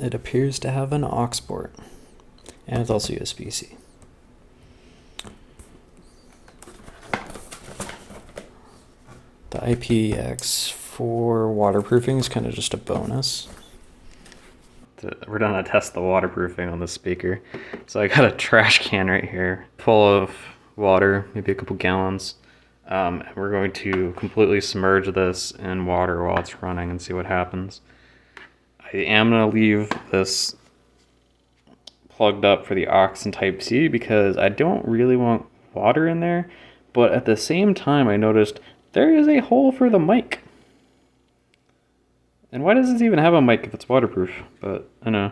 It appears to have an aux port, and it's also USB-C. The IPX4 waterproofing is kind of just a bonus. We're gonna test the waterproofing on this speaker. So I got a trash can right here full of water, maybe a couple gallons. And we're going to completely submerge this in water while it's running and see what happens. I am gonna leave this plugged up for the aux and Type-C because I don't really want water in there, but at the same time I noticed there is a hole for the mic. And why does this even have a mic if it's waterproof? But I know.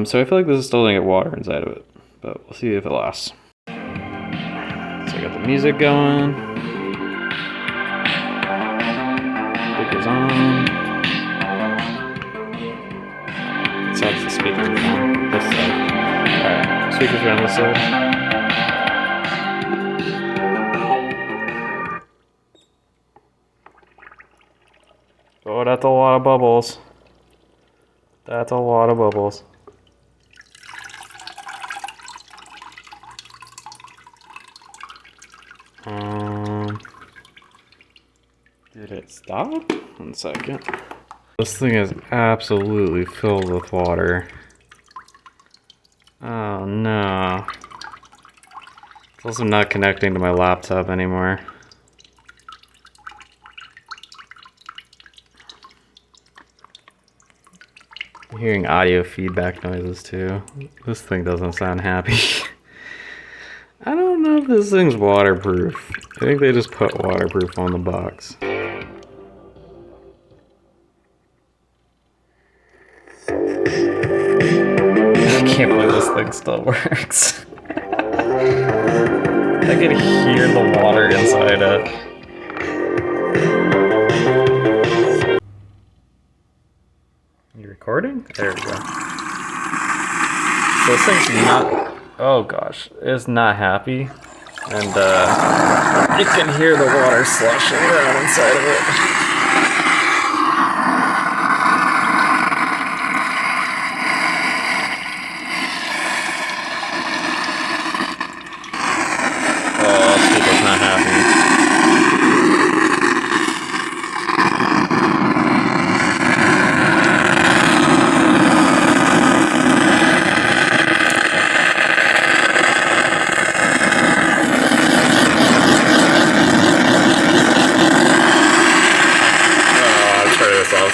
So I feel like this is still gonna get water inside of it, but we'll see if it lasts. So I got the music going. Speakers on. It sounds the speakers are on this side. Alright, speakers are on this side. Oh, that's a lot of bubbles. That's a lot of bubbles. Did it stop? 1 second. This thing is absolutely filled with water. Oh no. It's also not connecting to my laptop anymore. I'm hearing audio feedback noises too. This thing doesn't sound happy. I don't know if this thing's waterproof. I think they just put waterproof on the box. I can't believe this thing still works. I can hear the water inside it. You recording? There we go. So this thing's not, oh gosh, it's not happy. And you can hear the water sloshing around inside of it.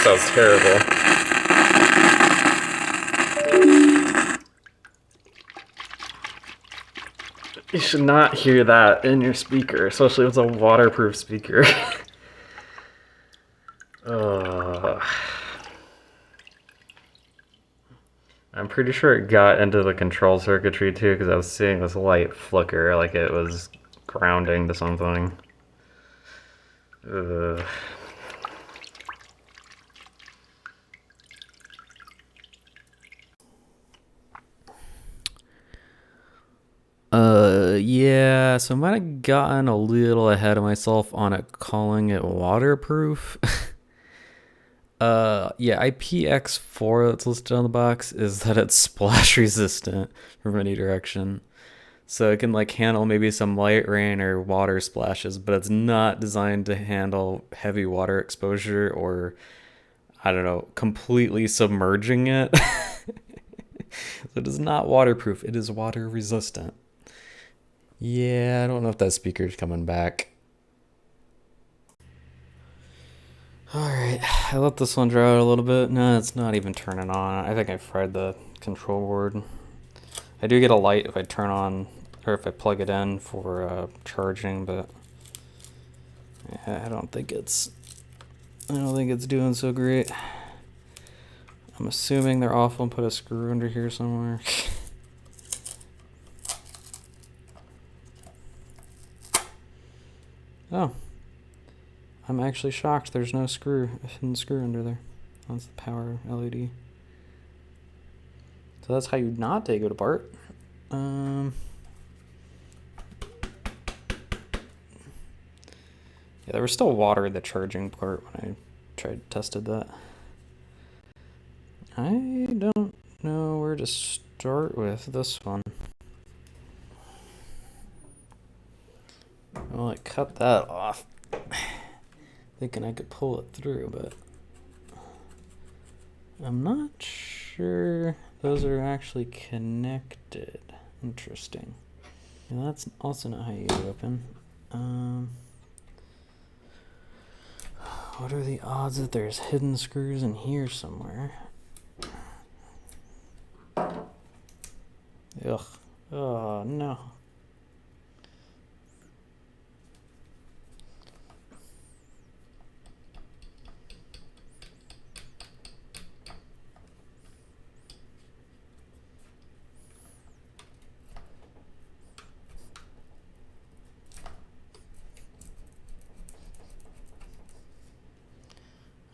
Sounds terrible. You should not hear that in your speaker, especially if it's a waterproof speaker. I'm pretty sure it got into the control circuitry too, because I was seeing this light flicker like it was grounding to something. Yeah, so I might have gotten a little ahead of myself on it calling it waterproof. Yeah, IPX4 that's listed on the box is that it's splash resistant from any direction. So it can like handle maybe some light rain or water splashes, but it's not designed to handle heavy water exposure or, I don't know, completely submerging it. So it is not waterproof, it is water resistant. Yeah, I don't know if that speaker's coming back. Alright, I let this one dry out a little bit. No, it's not even turning on. I think I fried the control board. I do get a light if I turn on, or if I plug it in for charging, but yeah, I don't think it's doing so great. I'm assuming they're off and put a screw under here somewhere. Oh, I'm actually shocked there's no hidden screw under there. That's the power LED. So that's how you not take it apart. Yeah, there was still water in the charging port when I tested that. I don't know where to start with this one. Well, I cut that off, thinking I could pull it through, but I'm not sure those are actually connected. Interesting. And that's also not how you open. What are the odds that there's hidden screws in here somewhere? Ugh. Oh, no.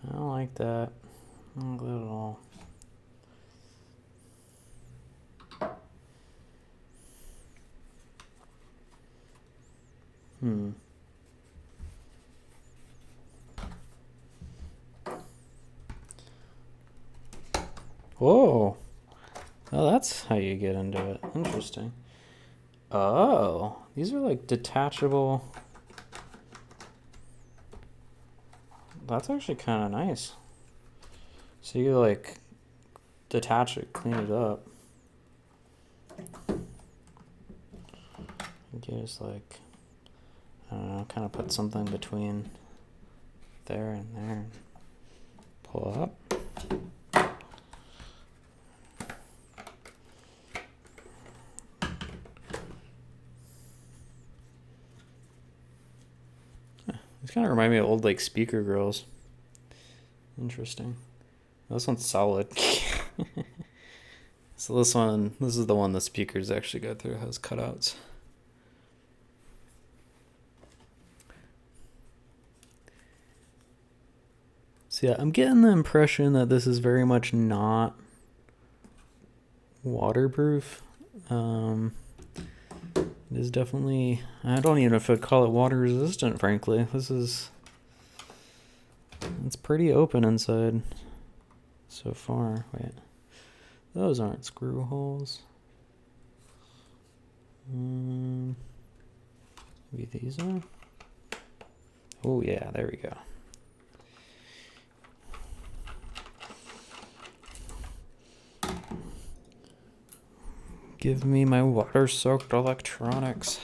I don't like that. I don't like that at all. Whoa. Oh, that's how you get into it. Interesting. Oh, these are like detachable. That's actually kind of nice. So you like detach it, clean it up. You just like, I don't know, kind of put something between there and there and pull up. These kind of remind me of old like speaker grills. Interesting. This one's solid. So this is the one the speakers actually go through, has cutouts. So yeah, I'm getting the impression that this is very much not waterproof. It is definitely, I don't even know if I'd call it water resistant, frankly. It's pretty open inside so far. Wait, those aren't screw holes. Maybe these are? Oh yeah, there we go. Give me my water-soaked electronics.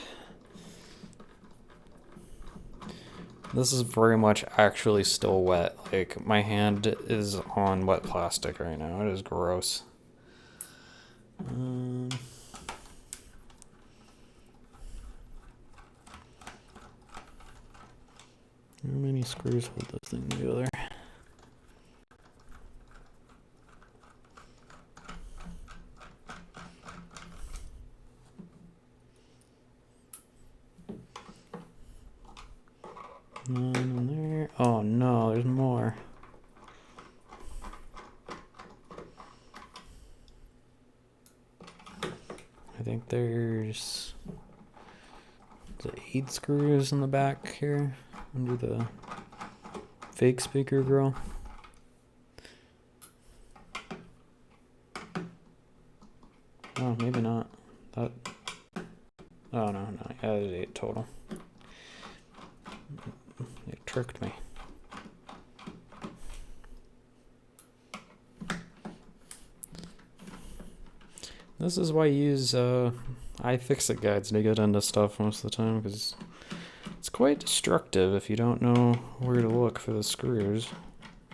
This is very much actually still wet. Like, my hand is on wet plastic right now. It is gross. How many screws hold this thing together? None in there. Oh no, there's more. I think there's 8 screws in the back here under the fake speaker grill. Oh, maybe not. That. Oh no, yeah, there's 8 total. It tricked me. This is why I use iFixit guides to get into stuff most of the time, because it's quite destructive if you don't know where to look for the screws.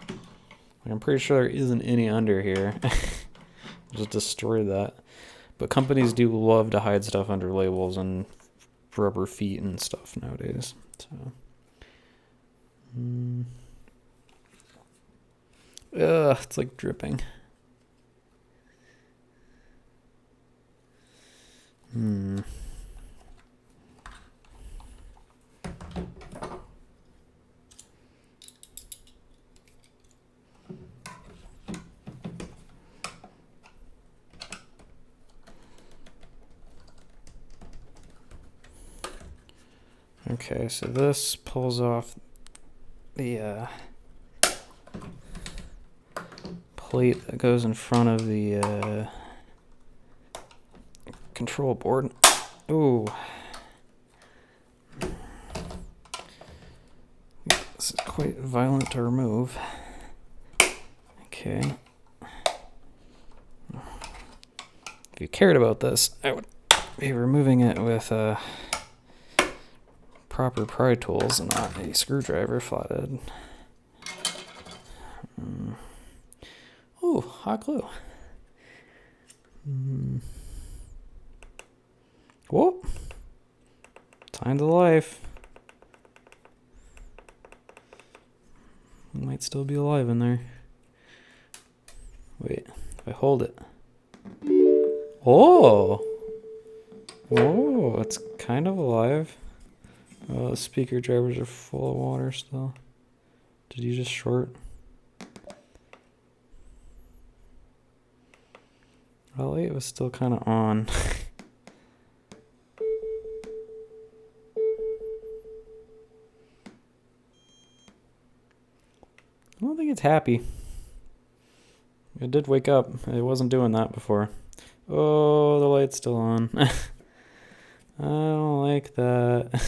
Like, I'm pretty sure there isn't any under here. Just destroy that. But companies do love to hide stuff under labels and rubber feet and stuff nowadays. So, it's like dripping. Okay, so this pulls off the plate that goes in front of the control board. Ooh. This is quite violent to remove. Okay. If you cared about this, I would be removing it with proper pry tools and not a screwdriver flathead. Ooh, hot glue. Whoa. Signs of life. Might still be alive in there. Wait, if I hold it. Oh! Oh, it's kind of alive. Oh, the speaker drivers are full of water still. Did you just short? The light was still kind of on. I don't think it's happy. It did wake up. It wasn't doing that before. Oh, the light's still on. I don't like that.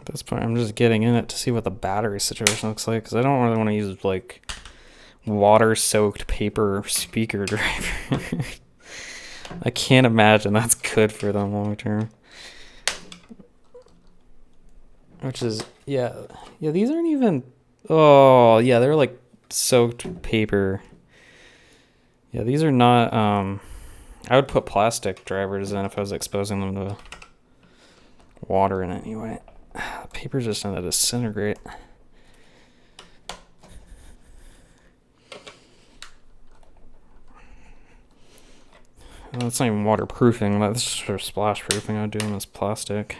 At this point, I'm just getting in it to see what the battery situation looks like, because I don't really want to use, like, water-soaked paper speaker driver. I can't imagine that's good for them long term. Which is, yeah, these aren't even, oh, yeah, they're like soaked paper. Yeah, these are not, I would put plastic drivers in if I was exposing them to water in any way. The paper's just going to disintegrate. Well, it's not even waterproofing, that's just sort of splash proofing. I would do them as plastic.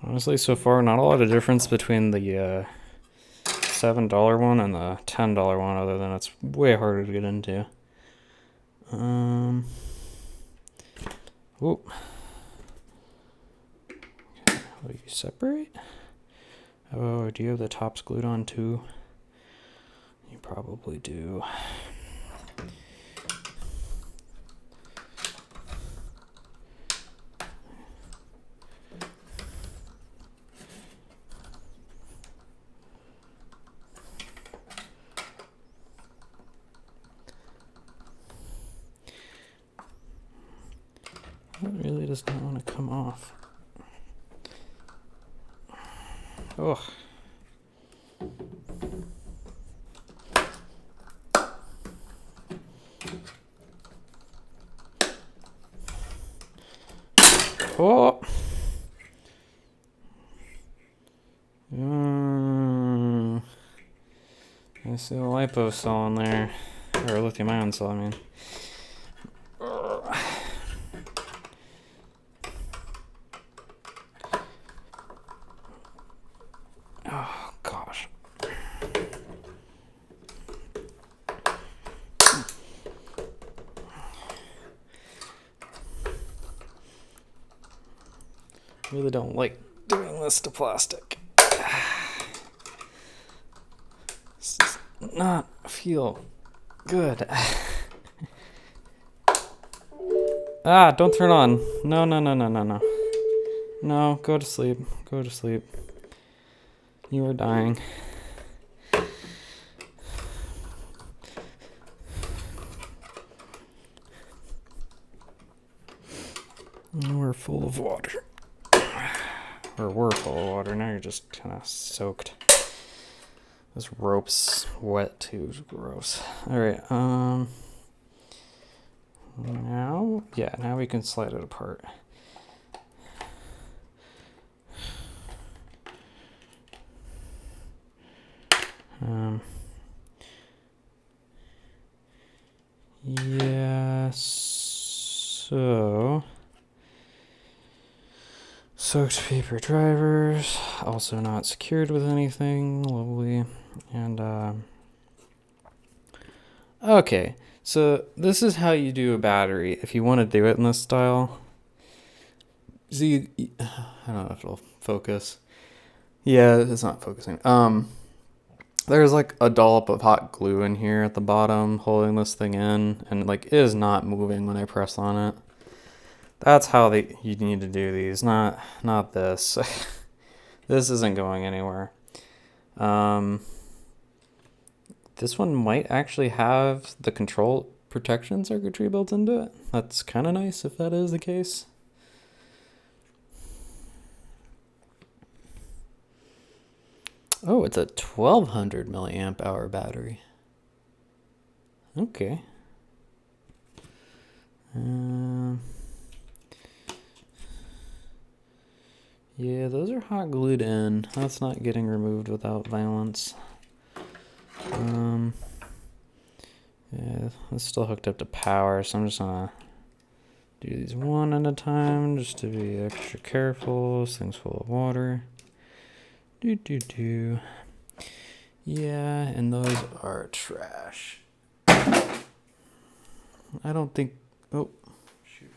Honestly, so far, not a lot of difference between the $7 one and the $10 one, other than it's way harder to get into. Whoop. Okay, how do you separate? Oh, do you have the tops glued on too? You probably do. That really does not want to come off. Oh. Oh. I see a lipo cell in there, or a lithium ion cell, I mean. Oh, gosh. Really don't like doing this to plastic. This does not feel good. Ah, don't turn on. No, no, no, no, no, no. No, go to sleep. Go to sleep. You are dying. We're full of water. Or we're full of water. Now you're just kind of soaked. This rope's wet too. It's gross. Alright, now we can slide it apart. Yeah, so soaked paper drivers, also not secured with anything, lovely. And okay, so this is how you do a battery if you want to do it in this style. See, I don't know if it'll focus. Yeah, it's not focusing. There's like a dollop of hot glue in here at the bottom holding this thing in, and like it is not moving when I press on it. That's how you need to do these, not this. This isn't going anywhere. This one might actually have the control protection circuitry built into it. That's kind of nice if that is the case. Oh, it's a 1200 milliamp hour battery. Okay. Yeah, those are hot glued in. That's not getting removed without violence. Yeah, it's still hooked up to power, so I'm just gonna do these one at a time just to be extra careful. This thing's full of water. Yeah, and those are trash. I don't think. Oh, shoot.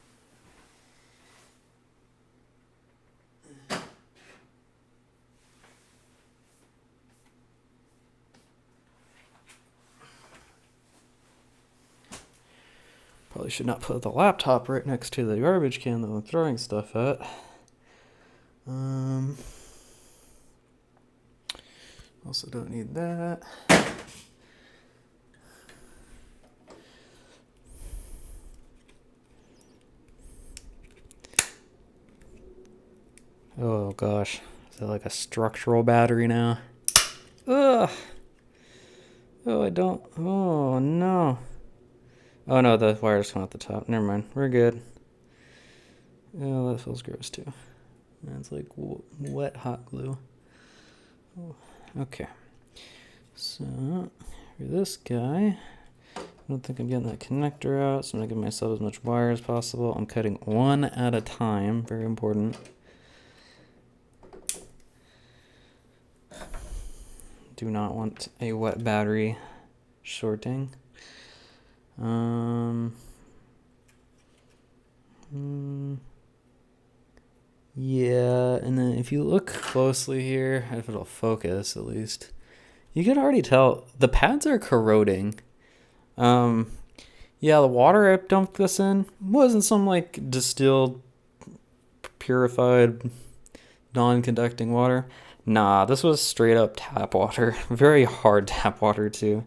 Probably should not put the laptop right next to the garbage can that I'm throwing stuff at. Also don't need that. Oh gosh, is that like a structural battery now? Ugh. Oh, I don't. Oh no. Oh no, the wire's coming at the top. Never mind. We're good. Oh, that feels gross too. It's like wet hot glue. Oh, okay. So for this guy, I don't think I'm getting that connector out, so I'm gonna give myself as much wire as possible. I'm cutting one at a time. Very important. Do not want a wet battery shorting. Yeah, and then if you look closely here, if it'll focus at least, you can already tell the pads are corroding. Yeah, the water I dumped this in wasn't some like distilled, purified, non-conducting water. Nah, this was straight up tap water. Very hard tap water too.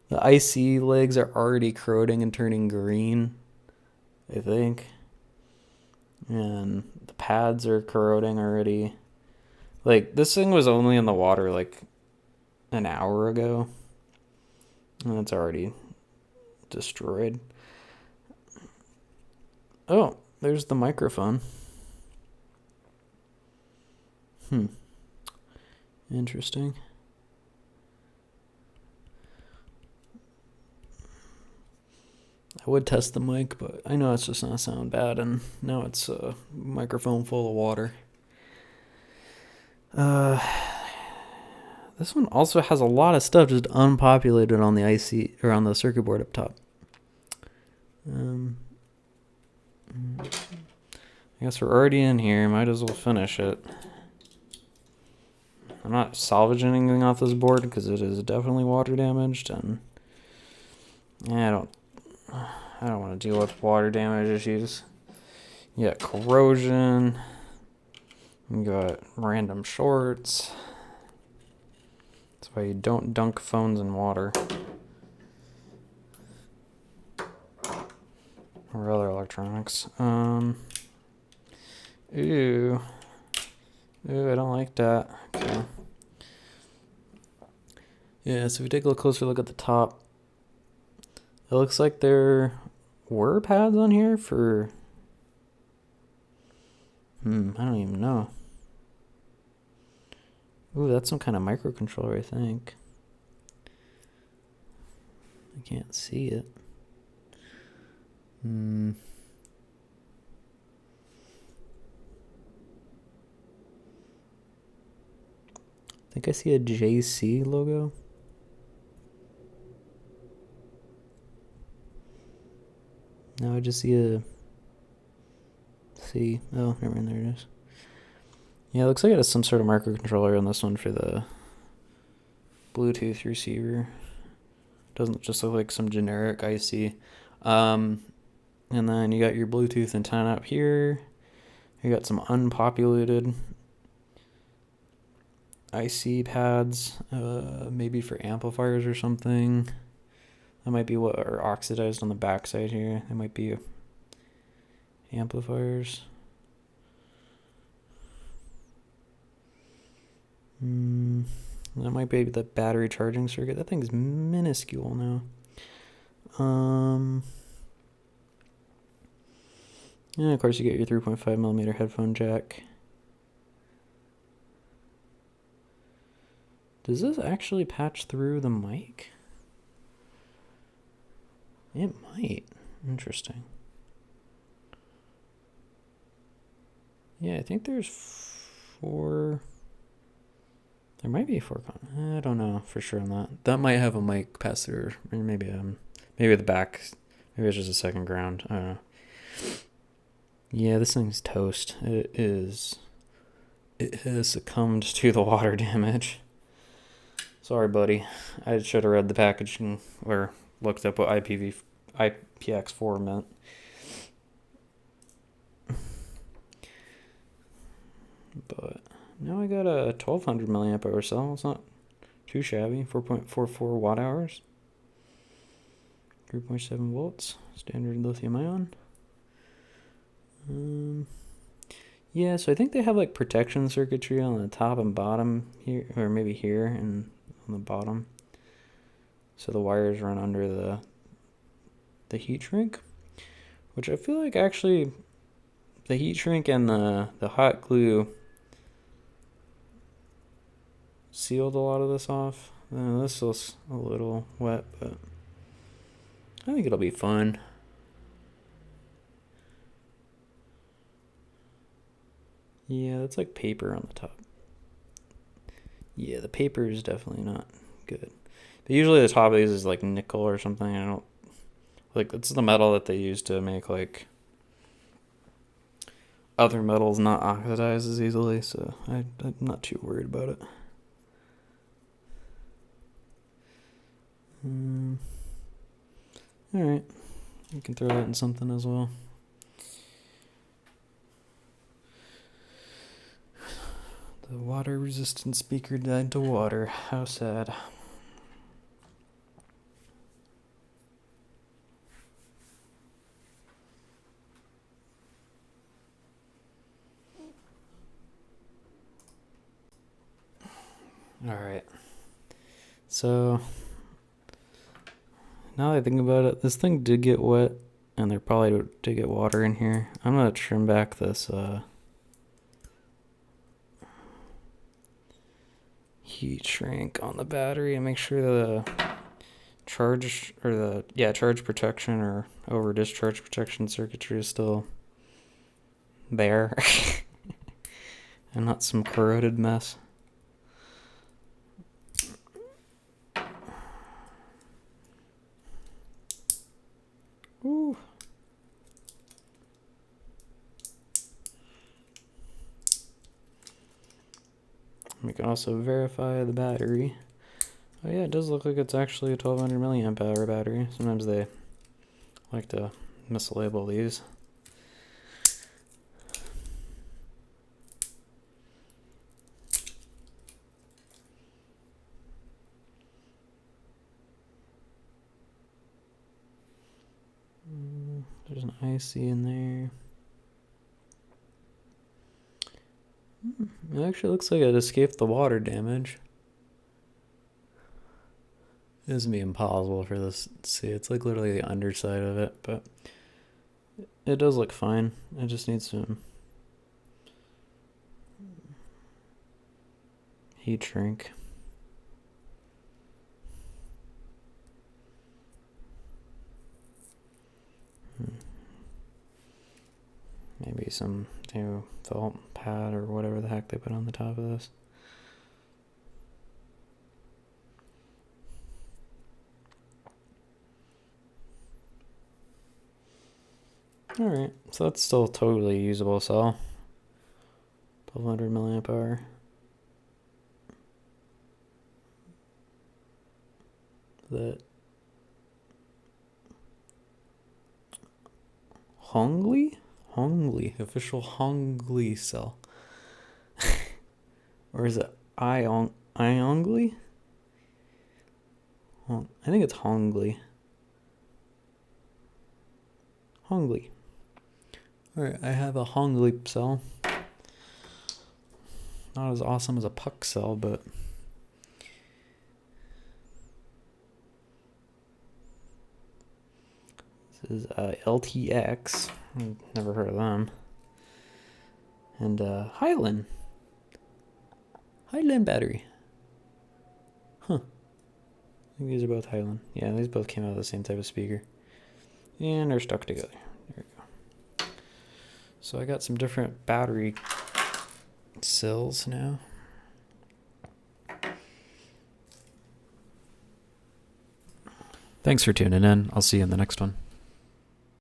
The IC legs are already corroding and turning green, I think. And the pads are corroding already. Like, this thing was only in the water like an hour ago. And it's already destroyed. Oh, there's the microphone. Interesting. I would test the mic, but I know it's just gonna sound bad, and now it's a microphone full of water. This one also has a lot of stuff just unpopulated on the IC or on the circuit board up top. I guess we're already in here. Might as well finish it. I'm not salvaging anything off this board because it is definitely water damaged, and I don't want to deal with water damage issues. You got corrosion. You got random shorts. That's why you don't dunk phones in water. Or other electronics. Ooh, I don't like that. Okay. Yeah, so if we take a little closer look at the top, it looks like there were pads on here for... I don't even know. Ooh, that's some kind of microcontroller, I think. can't see it. I think I see a JC logo. No, I just see a C. Oh, never mind, there it is. Yeah, it looks like it has some sort of microcontroller on this one for the Bluetooth receiver. Doesn't just look like some generic IC. And then you got your Bluetooth antenna up here. You got some unpopulated IC pads, maybe for amplifiers or something. That might be what are oxidized on the backside here. That might be amplifiers. That might be the battery charging circuit. That thing's minuscule now. And of course you get your 3.5mm headphone jack. Does this actually patch through the mic? It might. Interesting. Yeah, I think there's 4... There might be 4 I don't know for sure on that. That might have a mic pass through. Or maybe the back. Maybe it's just a second ground. I don't know. Yeah, this thing's toast. It is. It has succumbed to the water damage. Sorry, buddy. I should have read the packaging or looked up what IPX4 meant. But now I got a 1200 milliamp hour cell. It's not too shabby. 4.44 watt hours. 3.7 volts. Standard lithium ion. Yeah, so I think they have like protection circuitry on the top and bottom here, or maybe here and on the bottom. So the wires run under the heat shrink, which I feel like actually the heat shrink and the hot glue sealed a lot of this off. This was a little wet, but I think it'll be fun. Yeah, that's like paper on the top. Yeah, the paper is definitely not good. But usually the top of these is like nickel or something. I don't like it's the metal that they use to make like other metals not oxidize as easily, so I'm not too worried about it. Alright, you can throw that in something as well. The water resistant speaker died to water. How sad. Alright. So now that I think about it, this thing did get wet and there probably did get water in here. I'm gonna trim back this heat shrink on the battery and make sure the charge protection or over discharge protection circuitry is still there and not some corroded mess. Ooh. We can also verify the battery. Oh yeah, it does look like it's actually a 1200 milliamp hour battery. Sometimes they like to mislabel these. There's an IC in there. It actually looks like it escaped the water damage. This would be impossible for this to see. It's like literally the underside of it, but it does look fine. It just needs some heat shrink. some new felt pad or whatever the heck they put on the top of this. Alright, so that's still a totally usable cell. 1200 milliamp hour. That Hongli? Hongli, official Hongli cell. Or is it Iongli? I think it's Hongli. Hongli. Alright, I have a Hongli cell. Not as awesome as a puck cell, but this is LTX. I've never heard of them. And Highland battery. Huh. I think these are both Highland. Yeah, these both came out of the same type of speaker. And they're stuck together. There we go. So I got some different battery cells now. Thanks for tuning in. I'll see you in the next one.